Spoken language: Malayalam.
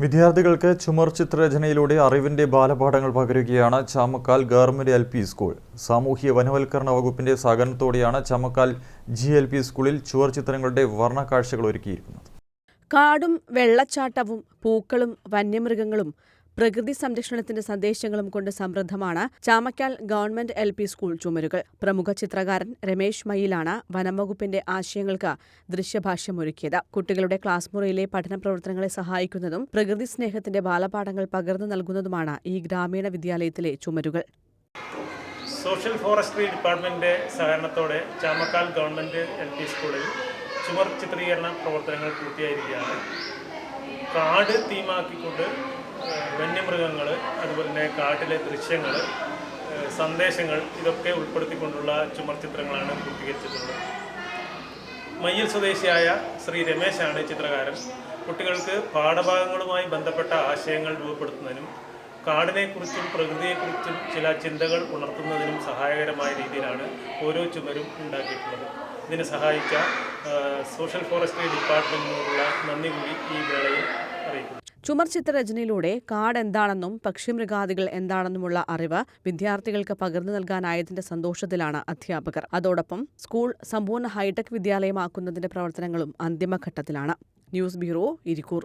വിദ്യാർത്ഥികൾക്ക് ചുമർ ചിത്രരചനയിലൂടെ അറിവിന്റെ ബാലപാഠങ്ങൾ പകരുകയാണ് ചാമക്കാൽ ഗവൺമെന്റ് എൽ.പി. സ്കൂൾ. സാമൂഹ്യ വനവൽക്കരണ വകുപ്പിന്റെ സഹകരണത്തോടെയാണ് ചാമക്കാൽ ജി.എൽ.പി. സ്കൂളിൽ ചുവർ ചിത്രങ്ങളുടെ വർണ്ണക്കാഴ്ചകൾ ഒരുക്കിയിരിക്കുന്നത്. കാടും വെള്ളച്ചാട്ടവും പൂക്കളും വന്യമൃഗങ്ങളും പ്രകൃതി സംരക്ഷണത്തിന്റെ സന്ദേശങ്ങളും കൊണ്ട് സമൃദ്ധമാണ് ചാമക്കാൽ ഗവൺമെന്റ് എൽ.പി. സ്കൂൾ ചുമരുകൾ. പ്രമുഖ ചിത്രകാരൻ രമേശ് മയിലാണ് വനംവകുപ്പിന്റെ ആശയങ്ങൾക്ക് ദൃശ്യഭാഷ്യമൊരുക്കിയത്. കുട്ടികളുടെ ക്ലാസ് മുറിയിലെ പഠന പ്രവർത്തനങ്ങളെ സഹായിക്കുന്നതും പ്രകൃതി സ്നേഹത്തിന്റെ ബാലപാഠങ്ങൾ പകർന്നു നൽകുന്നതുമാണ് ഈ ഗ്രാമീണ വിദ്യാലയത്തിലെ ചുമരുകൾ. സോഷ്യൽ ഫോറസ്ട്രി ഡിപ്പാർട്ട്മെന്റിന്റെ സഹകരണത്തോടെ ചാമക്കാൽ ഗവൺമെന്റ് എൽ.പി. സ്കൂളിൽ ചുമർ ചിത്രീകരണ പ്രവർത്തനങ്ങൾ പൂർത്തിയായിരിക്കുകയാണ്. കാട് തീമാക്കിക്കൊണ്ട് വന്യമൃഗങ്ങൾ, അതുപോലെ തന്നെ കാട്ടിലെ ദൃശ്യങ്ങൾ, സന്ദേശങ്ങൾ ഇതൊക്കെ ഉൾപ്പെടുത്തിക്കൊണ്ടുള്ള ചുമർ ചിത്രങ്ങളാണ് പൂർത്തീകരിച്ചിട്ടുള്ളത്. മയ്യിൽ സ്വദേശിയായ ശ്രീ രമേശാണ് ചിത്രകാരൻ. കുട്ടികൾക്ക് പാഠഭാഗങ്ങളുമായി ബന്ധപ്പെട്ട ആശയങ്ങൾ രൂപപ്പെടുത്തുന്നതിനും കാടിനെക്കുറിച്ചും പ്രകൃതിയെക്കുറിച്ചും ചില ചിന്തകൾ ഉണർത്തുന്നതിനും സഹായകരമായ രീതിയിലാണ് ഓരോ ചുമരും ഉണ്ടാക്കിയിട്ടുള്ളത്. ഇതിനെ സഹായിച്ച സോഷ്യൽ ഫോറസ്ട്രി ഡിപ്പാർട്ട്മെന്റിനോടുള്ള നന്ദി കൂടി ഈ വേളയിൽ അറിയിക്കുന്നു. ചുമർ ചിത്രരചനയിലൂടെ കാട് എന്താണെന്നും പക്ഷിമൃഗാദികൾ എന്താണെന്നുമുള്ള അറിവ് വിദ്യാർത്ഥികൾക്ക് പകർന്നു നൽകാനായതിന്റെ സന്തോഷത്തിലാണ് അധ്യാപകർ. അതോടൊപ്പം സ്കൂൾ സമ്പൂർണ്ണ ഹൈടെക് വിദ്യാലയമാക്കുന്നതിന്റെ പ്രവർത്തനങ്ങളും അന്തിമഘട്ടത്തിലാണ്. News bureau, Irikkur.